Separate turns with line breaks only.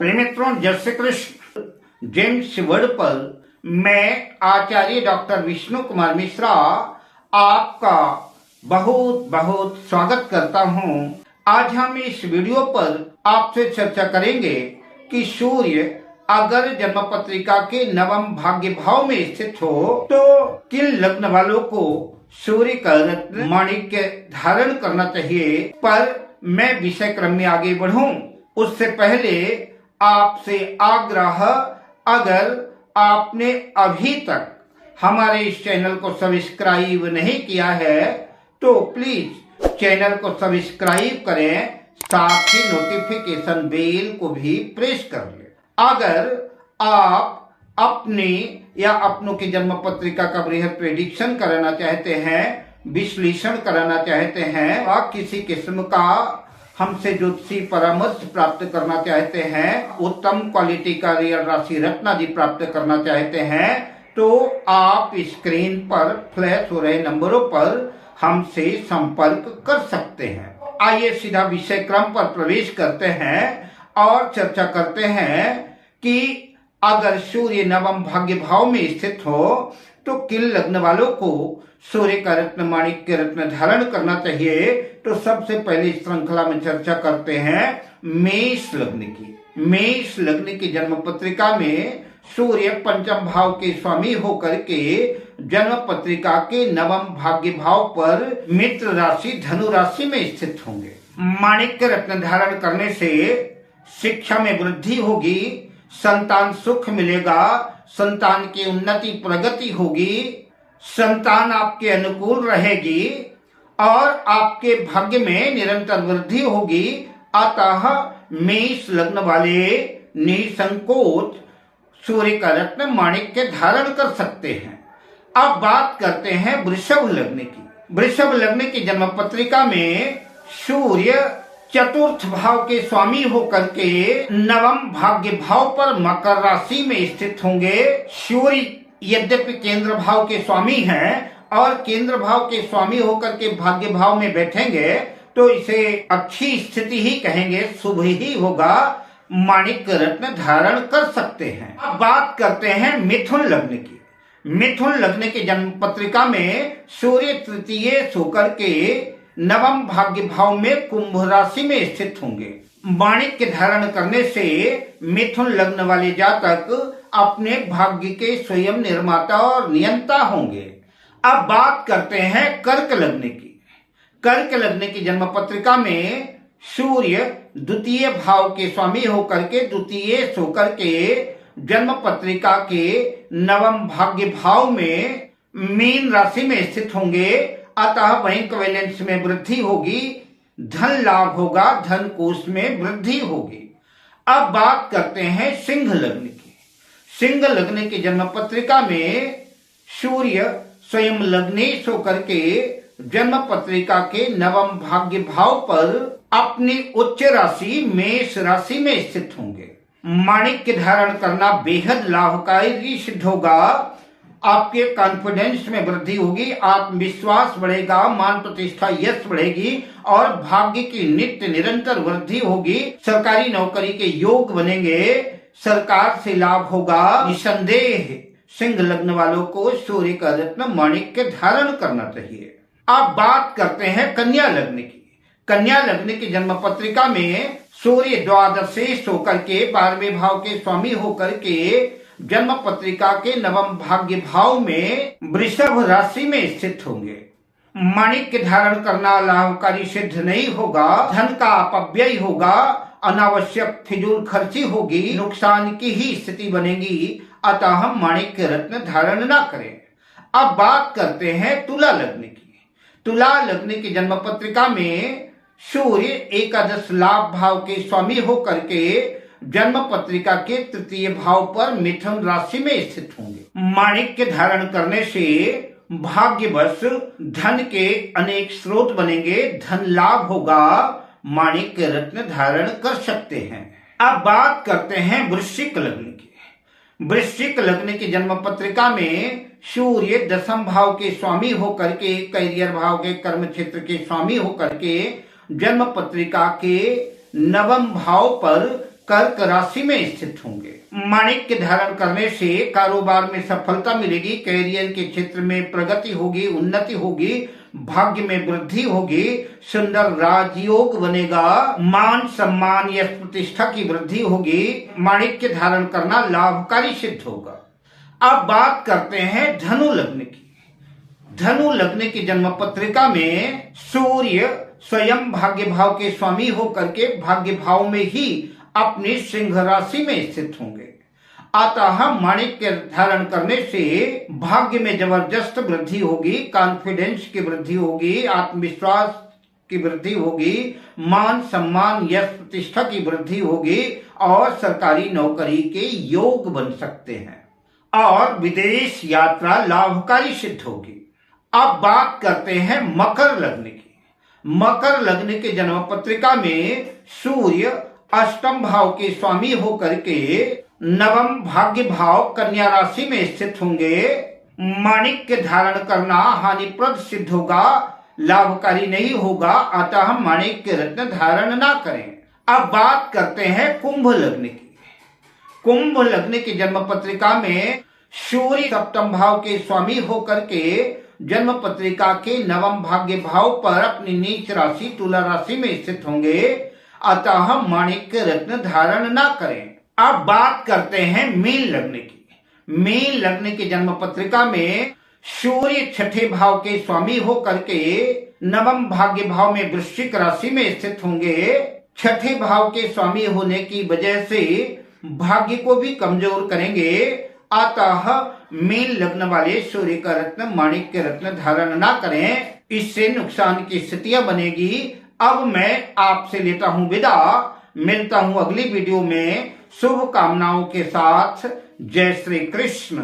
प्रिय मित्रों, जय श्री कृष्ण। जेम्स वर्ड पर मैं आचार्य डॉक्टर विष्णु कुमार मिश्रा आपका बहुत बहुत स्वागत करता हूं। आज हम इस वीडियो पर आपसे चर्चा करेंगे कि सूर्य अगर जन्म पत्रिका के नवम भाग्य भाव में स्थित हो तो किन लग्न वालों को सूर्य का रत्न माणिक्य धारण करना चाहिए। पर मैं विषय क्रम में आगे बढ़ूं उससे पहले आपसे आग्रह, अगर आपने अभी तक हमारे इस चैनल को सब्सक्राइब नहीं किया है तो प्लीज चैनल को सब्सक्राइब करें, साथ ही नोटिफिकेशन बेल को भी प्रेस कर लें। अगर आप अपनी या अपनों की जन्म पत्रिका का बृहद प्रेडिक्शन कराना चाहते हैं, विश्लेषण कराना चाहते हैं और किसी किस्म का हमसे ज्योतिषी परामर्श प्राप्त करना चाहते हैं, उत्तम क्वालिटी का रियल राशि रत्न आदि प्राप्त करना चाहते हैं तो आप स्क्रीन पर फ्लैश हो रहे नंबरों पर हमसे संपर्क कर सकते हैं। आइए सीधा विषय क्रम पर प्रवेश करते हैं और चर्चा करते हैं कि अगर सूर्य नवम भाग्य भाव में स्थित हो तो किन लग्न वालों को सूर्य का रत्न माणिक्य रत्न धारण करना चाहिए। तो सबसे पहले इस श्रृंखला में चर्चा करते हैं मेष लग्न की। मेष लग्न की जन्म पत्रिका में सूर्य पंचम भाव के स्वामी होकर के जन्म पत्रिका के नवम भाग्य भाव पर मित्र राशि धनु राशि में स्थित होंगे। माणिक्य रत्न धारण करने से शिक्षा में वृद्धि होगी, संतान सुख मिलेगा, संतान की उन्नति प्रगति होगी, संतान आपके अनुकूल रहेगी और आपके भाग्य में निरंतर वृद्धि होगी। अतः मेष लग्न वाले निसंकोच सूर्य का रत्न माणिक्य धारण कर सकते हैं। अब बात करते हैं वृषभ लग्न की। वृषभ लग्न की जन्म पत्रिका में सूर्य चतुर्थ भाव के स्वामी होकर के नवम भाग्य भाव पर मकर राशि में स्थित होंगे। सूर्य यद्यपि केंद्र भाव के स्वामी हैं और केंद्र भाव के स्वामी होकर के भाग्य भाव में बैठेंगे तो इसे अच्छी स्थिति ही कहेंगे, शुभ ही होगा, माणिक्य रत्न धारण कर सकते हैं। अब बात करते हैं मिथुन लग्न की। मिथुन लग्न की जन्म पत्रिका में सूर्य तृतीय होकर के नवम भाग्य भाव में कुंभ राशि में स्थित होंगे। माणिक्य धारण करने से मिथुन लग्न वाले जातक अपने भाग्य के स्वयं निर्माता और नियंता होंगे। अब बात करते हैं कर्क लग्न की। कर्क लग्न की जन्म पत्रिका में सूर्य द्वितीय भाव के स्वामी होकर के द्वितीय होकर के जन्म पत्रिका के नवम भाग्य भाव में मीन राशि में स्थित होंगे। अतः बैंक बैलेंस में वृद्धि होगी, धन लाभ होगा, धन कोष में वृद्धि होगी। अब बात करते हैं सिंह लग्न की। सिंह लग्न की जन्म पत्रिका में सूर्य स्वयं लग्नेश होकर के जन्म पत्रिका के नवम भाग्य भाव पर अपनी उच्च राशि मेष राशि में स्थित होंगे। माणिक्य धारण करना बेहद लाभकारी सिद्ध होगा। आपके कॉन्फिडेंस में वृद्धि होगी, आत्मविश्वास बढ़ेगा, मान प्रतिष्ठा यश बढ़ेगी और भाग्य की नित्य निरंतर वृद्धि होगी। सरकारी नौकरी के योग बनेंगे, सरकार से लाभ होगा। निसंदेह सिंह लग्न वालों को सूर्य का रत्न माणिक्य धारण करना चाहिए। अब बात करते हैं कन्या लग्न की। कन्या लग्न की जन्म पत्रिका में सूर्य द्वादशेश होकर के 12वें भाव के स्वामी होकर के जन्म पत्रिका के नवम भाग्य भाव में वृषभ राशि में स्थित होंगे। माणिक्य धारण करना लाभकारी सिद्ध नहीं होगा, धन का अपव्यय होगा, अनावश्यक फिजूल खर्ची होगी, नुकसान की ही स्थिति बनेगी। अतः हम माणिक्य रत्न धारण न करें। अब बात करते हैं तुला लग्न की। तुला लग्न की जन्म पत्रिका में सूर्य एकादश लाभ भाव के स्वामी होकर के जन्म पत्रिका के तृतीय भाव पर मिथुन राशि में स्थित होंगे। माणिक्य धारण करने से भाग्यवश धन के अनेक स्रोत बनेंगे, धन लाभ होगा, माणिक्य रत्न धारण कर सकते हैं। अब बात करते हैं वृश्चिक लग्न की। वृश्चिक लग्न की जन्म पत्रिका में सूर्य दशम भाव के स्वामी होकर के कैरियर भाव के कर्म क्षेत्र के स्वामी होकर के जन्म पत्रिका के नवम भाव पर कर्क राशि में स्थित होंगे। माणिक्य धारण करने से कारोबार में सफलता मिलेगी, कैरियर के क्षेत्र में प्रगति होगी, उन्नति होगी, भाग्य में वृद्धि होगी, सुंदर राजयोग बनेगा, मान सम्मान यश प्रतिष्ठा की वृद्धि होगी। माणिक्य धारण करना लाभकारी सिद्ध होगा। अब बात करते हैं धनु लग्न की। धनु लग्न की जन्म पत्रिका में सूर्य स्वयं भाग्य भाव के स्वामी होकर के भाग्य भाव में ही अपनी सिंह राशि में स्थित होंगे। अतः माणिक्य धारण करने से भाग्य में जबरदस्त वृद्धि होगी, कॉन्फिडेंस की वृद्धि होगी, आत्मविश्वास की वृद्धि होगी, मान सम्मान यश प्रतिष्ठा की वृद्धि होगी और सरकारी नौकरी के योग बन सकते हैं और विदेश यात्रा लाभकारी सिद्ध होगी। अब बात करते हैं मकर लग्न की। मकर लग्न के जन्म पत्रिका में सूर्य अष्टम भाव के स्वामी होकर के नवम भाग्य भाव कन्या राशि में स्थित होंगे। माणिक्य धारण करना हानिप्रद सिद्ध होगा, लाभकारी नहीं होगा, अतः माणिक्य रत्न धारण ना करें। अब बात करते हैं कुंभ लग्न की। कुंभ लग्न की जन्म पत्रिका में सूर्य सप्तम भाव के स्वामी होकर के जन्म पत्रिका के नवम भाग्य भाव पर अपनी नीच राशि तुला राशि में स्थित होंगे, अतः माणिक्य रत्न धारण ना करें। अब बात करते हैं मीन लग्न की। मीन लग्न की जन्म पत्रिका में सूर्य छठे भाव के स्वामी होकर के नवम भाग्य भाव में वृश्चिक राशि में स्थित होंगे। छठे भाव के स्वामी होने की वजह से भाग्य को भी कमजोर करेंगे, अतः मीन लग्न वाले सूर्य का रत्न माणिक्य रत्न धारण ना करें, इससे नुकसान की स्थितियां बनेगी। अब मैं आपसे लेता हूं विदा, मिलता हूं अगली वीडियो में शुभ कामनाओं के साथ। जय श्री कृष्ण।